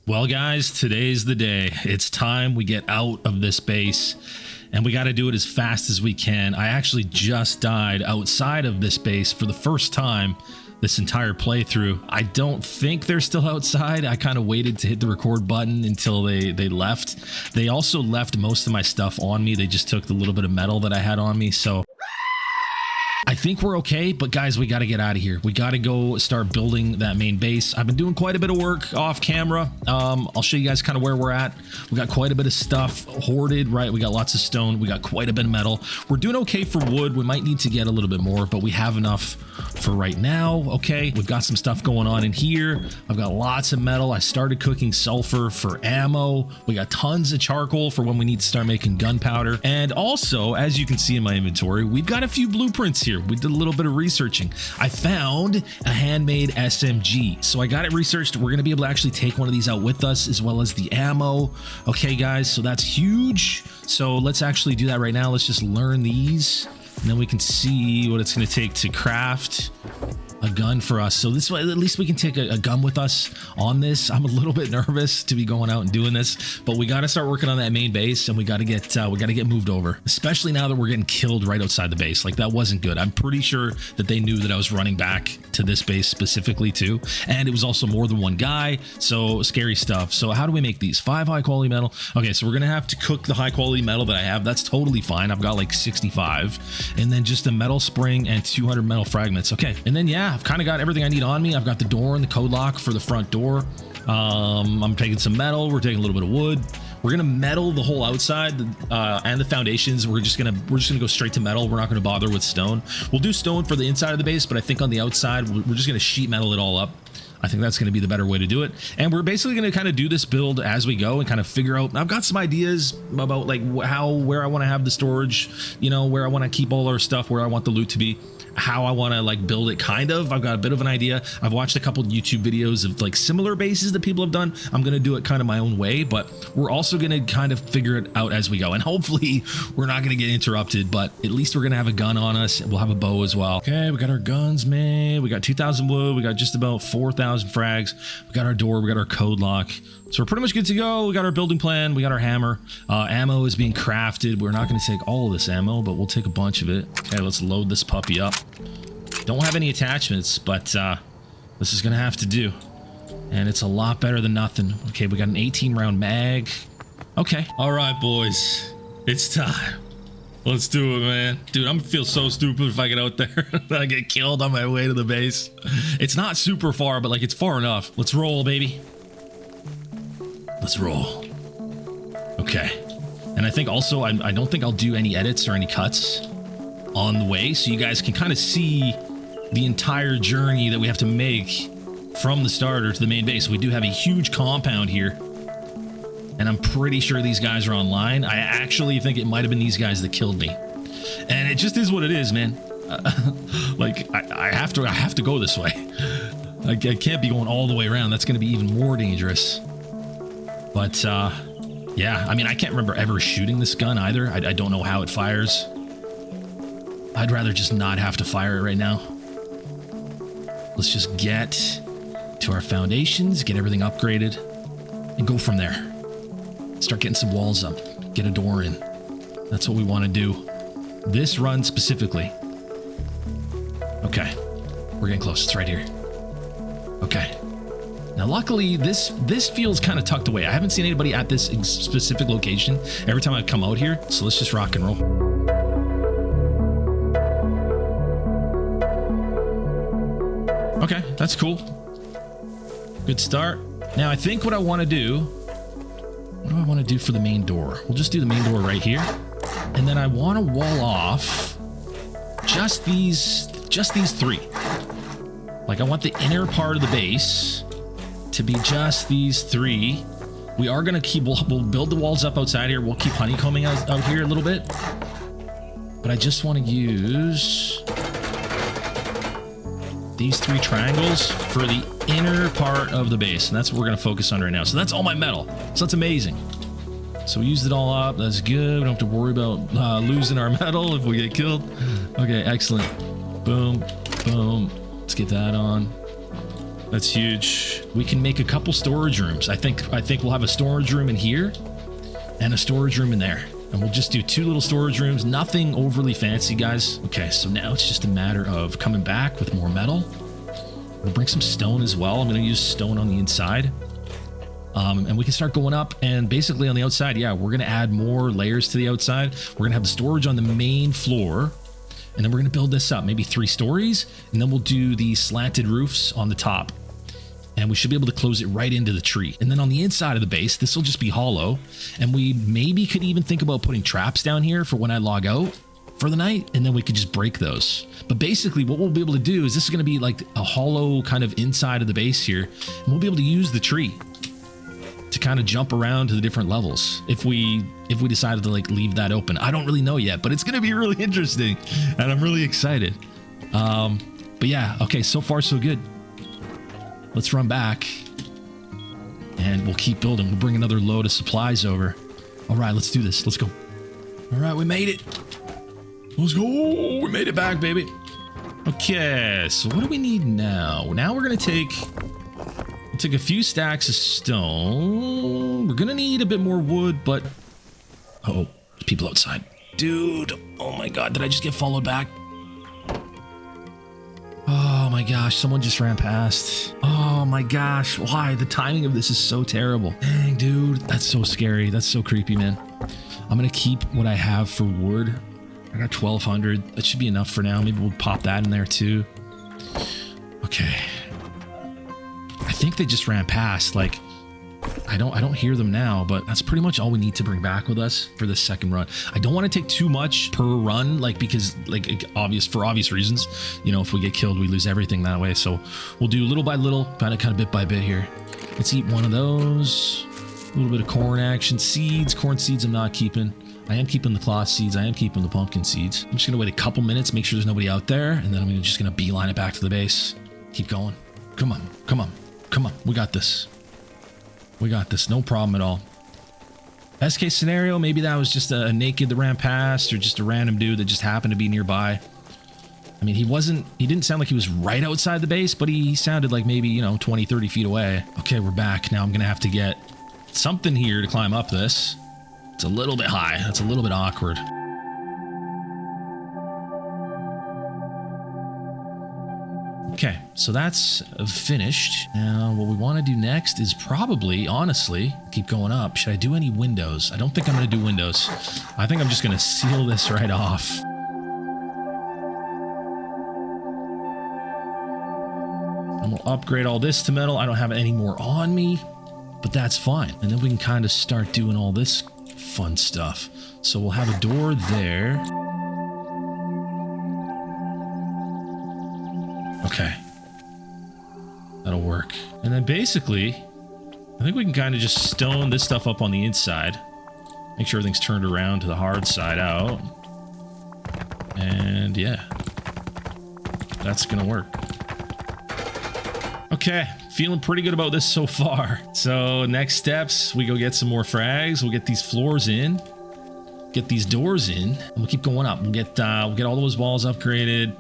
Well, guys, today's the day. It's time we get out of this base, and we got to do it as fast as we can. I actually just died outside of this base for the first time this entire playthrough. I don't think they're still outside. I kind of waited to hit the record button until they left. They also left most of my stuff on me. They just took the little bit of metal that I had on me, so I think we're okay, but guys, we got to get out of here. We got to go start building that main base. I've been doing quite a bit of work off camera. I'll show you guys kind of where we're at. We got quite a bit of stuff hoarded, right? We got lots of stone. We got quite a bit of metal. We're doing okay for wood. We might need to get a little bit more, but we have enough for right now. Okay, we've got some stuff going on in here. I've got lots of metal. I started cooking sulfur for ammo. We got tons of charcoal for when we need to start making gunpowder. And also, as you can see in my inventory, we've got a few blueprints here. We did a little bit of researching. I found a handmade SMG. So I got it researched. We're going to be able to actually take one of these out with us, as well as the ammo. Okay, guys, so that's huge. So let's actually do that right now. Let's just learn these, and then we can see what it's going to take to craft a gun for us. So this way, at least we can take a gun with us on this. I'm a little bit nervous to be going out and doing this, but we got to start working on that main base, and we got to get moved over, especially now that we're getting killed right outside the base. Like, that wasn't good. I'm pretty sure that they knew that I was running back to this base specifically too, and it was also more than one guy, so scary stuff. So how do we make these? 5 high quality metal. Okay, so we're gonna have to cook the high quality metal that I have. That's totally fine. I've got like 65, and then just a metal spring and 200 metal fragments. Okay, and then yeah, I've kind of got everything I need on me. I've got the door and the code lock for the front door. I'm taking some metal. We're taking a little bit of wood. We're gonna metal the whole outside and the foundations. We're just gonna go straight to metal. We're not gonna bother with stone. We'll do stone for the inside of the base, but I think on the outside we're just gonna sheet metal it all up. I think that's going to be the better way to do it. And we're basically going to kind of do this build as we go and kind of figure out. I've got some ideas about like where I want to have the storage, you know, where I want to keep all our stuff, where I want the loot to be, how I want to like build it. Kind of, I've got a bit of an idea. I've watched a couple of YouTube videos of like similar bases that people have done. I'm going to do it kind of my own way, but we're also going to kind of figure it out as we go. And hopefully we're not going to get interrupted, but at least we're going to have a gun on us. We'll have a bow as well. Okay, we got our guns made. We got 2,000 wood. We got just about 4,000 frags. We got our door. We got our code lock. So we're pretty much good to go. We got our building plan. We got our hammer. Ammo is being crafted. We're not going to take all of this ammo, but we'll take a bunch of it. Okay, let's load this puppy up. Don't have any attachments, but this is going to have to do. And it's a lot better than nothing. Okay, we got an 18 round mag. Okay. All right, boys. It's time. Let's do it, man. Dude, I'm gonna feel so stupid if I get out there and I get killed on my way to the base. It's not super far, but like it's far enough. Let's roll, baby. Let's roll. Okay. And I think also, I don't think I'll do any edits or any cuts on the way, so you guys can kind of see the entire journey that we have to make from the starter to the main base. We do have a huge compound here, and I'm pretty sure these guys are online. I actually think it might have been these guys that killed me, and it just is what it is, man. Like I have to go this way. I can't be going all the way around. That's going to be even more dangerous. But yeah, I mean, I can't remember ever shooting this gun either. I don't know how it fires. I'd rather just not have to fire it right now. Let's just get to our foundations, get everything upgraded, and go from there. Start getting some walls up, get a door in. That's what we want to do. This run specifically. Okay, we're getting close. It's right here. Okay. Now, luckily, this feels kind of tucked away. I haven't seen anybody at this specific location every time I've come out here, so let's just rock and roll. Okay, that's cool. Good start. Now, I think what I want to do, what do I want to do for the main door? We'll just do the main door right here. And then I want to wall off just these 3. Like, I want the inner part of the base to be just these 3. We are going to we'll build the walls up outside here. We'll keep honeycombing out here a little bit. But I just want to use these 3 triangles for the inner part of the base, and that's what we're going to focus on right now. So that's all my metal, so that's amazing. So we used it all up. That's good. We don't have to worry about losing our metal if we get killed. Okay, excellent. Boom, boom. Let's get that on. That's huge. We can make a couple storage rooms. I think we'll have a storage room in here and a storage room in there. And we'll just do 2 little storage rooms. Nothing overly fancy, guys. Okay, so now it's just a matter of coming back with more metal. I'm gonna bring some stone as well. I'm gonna use stone on the inside. And we can start going up, and basically on the outside, yeah, we're gonna add more layers to the outside. We're gonna have the storage on the main floor, and then we're gonna build this up, maybe 3 stories, and then we'll do the slanted roofs on the top. And we should be able to close it right into the tree. And then on the inside of the base, this will just be hollow. And we maybe could even think about putting traps down here for when I log out for the night, and then we could just break those. But basically what we'll be able to do is this is gonna be like a hollow kind of inside of the base here. And we'll be able to use the tree to kind of jump around to the different levels if we decided to like leave that open. I don't really know yet, but it's gonna be really interesting and I'm really excited. But yeah, okay, so far so good. Let's run back and we'll keep building. We'll bring another load of supplies over. All right, let's do this. Let's go. All right, we made it. Let's go. We made it back, baby. Okay, so what do we need now? Now we're gonna take a few stacks of stone. We're gonna need a bit more wood, but oh, there's people outside. Dude, oh my God, did I just get followed back? Oh my gosh, someone just ran past. Oh my gosh, why? The timing of this is so terrible. Dang, dude, that's so scary. That's so creepy, man. I'm gonna keep what I have for wood. I got 1,200. That should be enough for now. Maybe we'll pop that in there too. Okay. I think they just ran past. Like, I don't hear them now, but that's pretty much all we need to bring back with us for this second run. I don't want to take too much per run, like, because like for obvious reasons, you know, if we get killed, we lose everything that way. So we'll do little by little, kind of bit by bit here. Let's eat one of those. A little bit of corn action. Seeds, corn seeds I'm not keeping. I am keeping the cloth seeds. I am keeping the pumpkin seeds. I'm just gonna wait a couple minutes, make sure there's nobody out there, and then I'm just gonna beeline it back to the base. Keep going. Come on, come on, come on. We got this. We got this, no problem at all. Best case scenario, maybe that was just a naked that ran past, or just a random dude that just happened to be nearby. I mean, he didn't sound like he was right outside the base, but he sounded like maybe, you know, 20, 30 feet away. Okay, we're back. Now I'm gonna have to get something here to climb up this. It's a little bit high. That's a little bit awkward. Okay, so that's finished. Now, what we want to do next is probably, honestly, keep going up. Should I do any windows? I don't think I'm going to do windows. I think I'm just going to seal this right off. And we'll upgrade all this to metal. I don't have any more on me, but that's fine. And then we can kind of start doing all this fun stuff. So we'll have a door there. Okay, that'll work. And then basically, I think we can kind of just stone this stuff up on the inside. Make sure everything's turned around to the hard side out. And yeah, that's gonna work. Okay, feeling pretty good about this so far. So next steps, we go get some more frags. We'll get these floors in, get these doors in, and we'll keep going up. We'll get all those walls upgraded.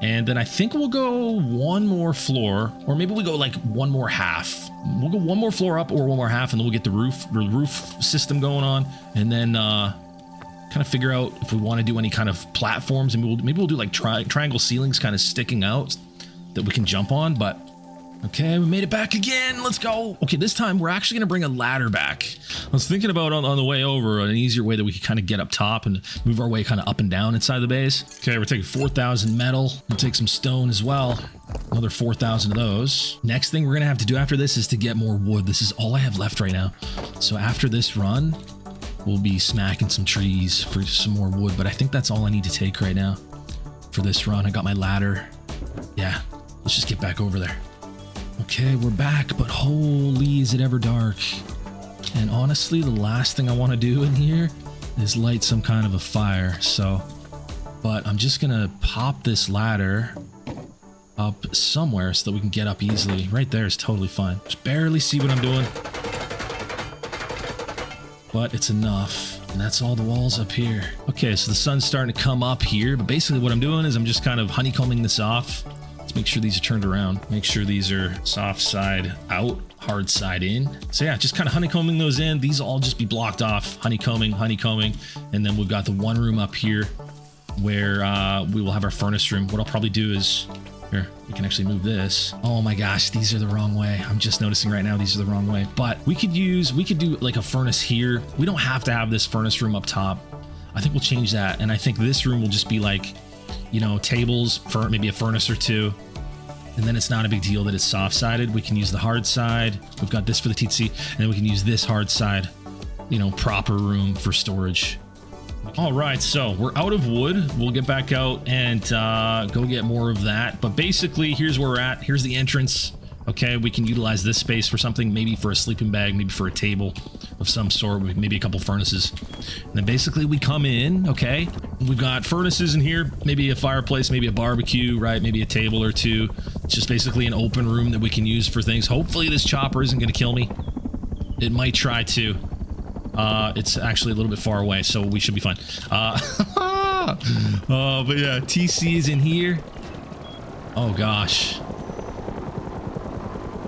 And then I think we'll go one more floor, or maybe we go like one more half. We'll go one more floor up or one more half, and then we'll get the roof system going on, and then kind of figure out if we want to do any kind of platforms, and maybe we'll do like triangle ceilings kind of sticking out that we can jump on. But okay, we made it back again. Let's go. Okay, this time we're actually gonna bring a ladder back. I was thinking about on the way over an easier way that we could kind of get up top and move our way kind of up and down inside the base. Okay, we're taking 4,000 metal. We'll take some stone as well. Another 4,000 of those. Next thing we're gonna have to do after this is to get more wood. This is all I have left right now. So after this run, we'll be smacking some trees for some more wood, but I think that's all I need to take right now for this run. I got my ladder. Yeah, let's just get back over there. Okay, we're back, but holy, is it ever dark. And honestly, the last thing I want to do in here is light some kind of a fire, but I'm just gonna pop this ladder up somewhere so that we can get up easily. Right there is totally fine. Just barely see what I'm doing, but it's enough. And that's all the walls up here. Okay, so the sun's starting to come up here, but basically what I'm doing is I'm just kind of honeycombing this off. It's Let's make sure these are turned around. Make sure these are soft side out, hard side in. So yeah, just kind of honeycombing those in. These will all just be blocked off. Honeycombing. And then we've got the one room up here where we will have our furnace room. What I'll probably do is, here, we can actually move this. Oh my gosh, these are the wrong way. I'm just noticing right now these are the wrong way. But we could do like a furnace here. We don't have to have this furnace room up top. I think we'll change that. And I think this room will just be like, you know, tables for maybe a furnace or two. And then it's not a big deal that it's soft-sided. We can use the hard side. We've got this for the TC. And then we can use this hard side, you know, proper room for storage. All right, so we're out of wood. We'll get back out and go get more of that. But basically, here's where we're at. Here's the entrance. Okay, we can utilize this space for something, maybe for a sleeping bag, maybe for a table of some sort, maybe a couple furnaces. And then basically we come in, okay? We've got furnaces in here, maybe a fireplace, maybe a barbecue, right? Maybe a table or two. It's just basically an open room that we can use for things. Hopefully this chopper isn't going to kill me. It might try to. It's actually a little bit far away, so we should be fine. But yeah, TC is in here. Oh gosh.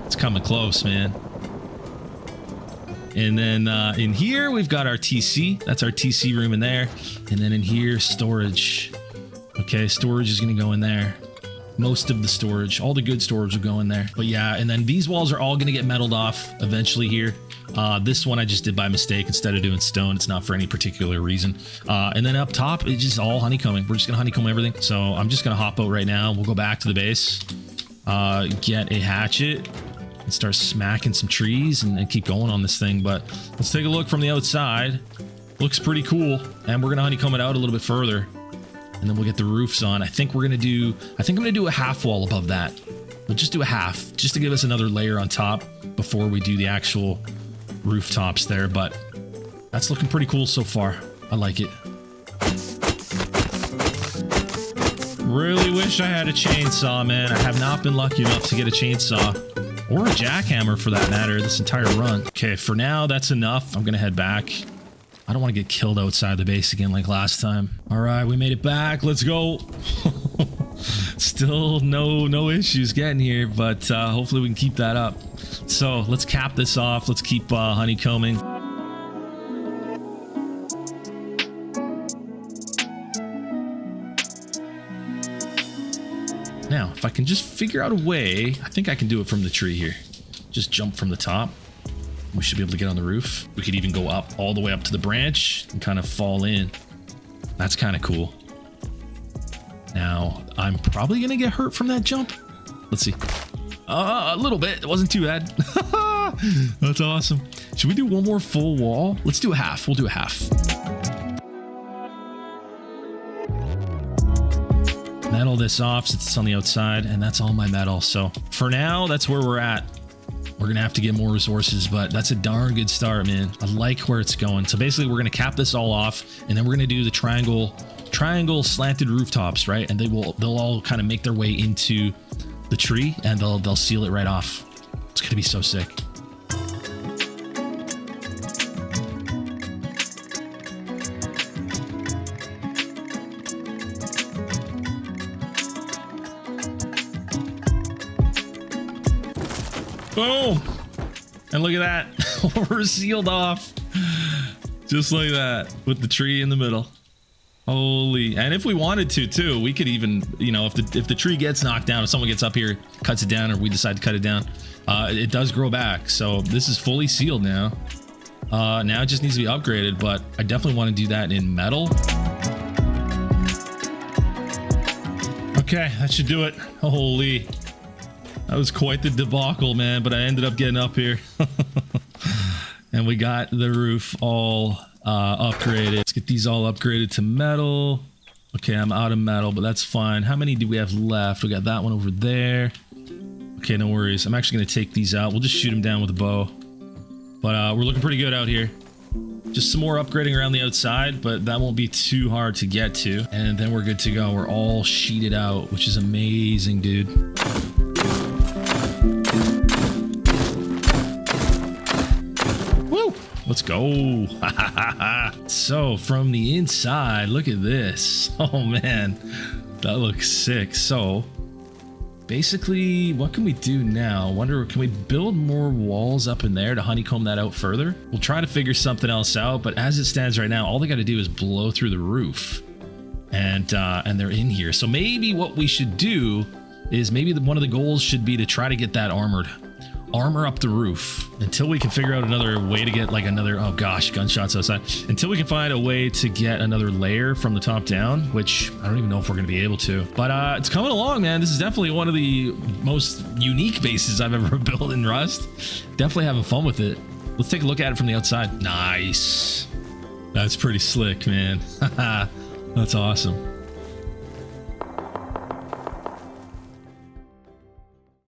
It's coming close, man. And then in here, we've got our TC. That's our TC room in there. And then in here, storage. Okay, storage is going to go in there. Most of the storage, all the good storage will go in there. But yeah, and then these walls are all going to get metaled off eventually here. This one I just did by mistake instead of doing stone. It's not for any particular reason. And then up top, it's just all honeycombing. We're just going to honeycomb everything. So I'm just going to hop out right now. We'll go back to the base, get a hatchet, and start smacking some trees and keep going on this thing. But let's take a look from the outside. Looks pretty cool. And we're going to honeycomb it out a little bit further. And then we'll get the roofs on. I think I'm going to do a half wall above that. We'll just do a half, just to give us another layer on top before we do the actual rooftops there. But that's looking pretty cool so far. I like it. Really wish I had a chainsaw, man. I have not been lucky enough to get a chainsaw. Or a jackhammer for that matter, this entire run. Okay, for now, that's enough. I'm gonna head back. I don't want to get killed outside the base again like last time. All right, we made it back. Let's go. Still no issues getting here, but hopefully we can keep that up. So let's cap this off. Let's keep honeycombing. Now, if I can just figure out a way, I think I can do it from the tree here. Just jump from the top. We should be able to get on the roof. We could even go up all the way up to the branch and kind of fall in. That's kind of cool. Now, I'm probably going to get hurt from that jump. Let's see. A little bit. It wasn't too bad. That's awesome. Should we do one more full wall? Let's do a half. We'll do a half. Metal this off since it's on the outside, and that's all my metal. So for now, that's where we're at. We're gonna have to get more resources, but that's a darn good start, man. I like where it's going. So basically we're gonna cap this all off, and then we're gonna do the triangle slanted rooftops, right? And they'll all kind of make their way into the tree, and they'll seal it right off. It's gonna be so sick. Boom! And look at that. We're sealed off. Just like that. With the tree in the middle. Holy. And if we wanted to, too, we could even, you know, if the tree gets knocked down, if someone gets up here, cuts it down, or we decide to cut it down, it does grow back. So this is fully sealed now. Now it just needs to be upgraded, but I definitely want to do that in metal. Okay, that should do it. Holy. That was quite the debacle, man, but I ended up getting up here. And we got the roof all upgraded. Let's get these all upgraded to metal. Okay, I'm out of metal, but that's fine. How many do we have left? We got that one over there. Okay, no worries. I'm actually going to take these out. We'll just shoot them down with a bow. But we're looking pretty good out here. Just some more upgrading around the outside, but that won't be too hard to get to. And then we're good to go. We're all sheeted out, which is amazing, dude. Let's go. So from the inside, look at this. Oh man, that looks sick. So basically, what can we do now? Wonder, can we build more walls up in there to honeycomb that out further? We'll try to figure something else out, but as it stands right now, all they got to do is blow through the roof, and they're in here. So maybe what we should do is maybe one of the goals should be to try to get that armor up the roof until we can figure out another way to get like another, oh gosh, gunshots outside, until we can find a way to get another layer from the top down, which I don't even know if we're going to be able to, but it's coming along, man. This is definitely one of the most unique bases I've ever built in Rust. Definitely having fun with it. Let's take a look at it from the outside. Nice. That's pretty slick, man. That's awesome.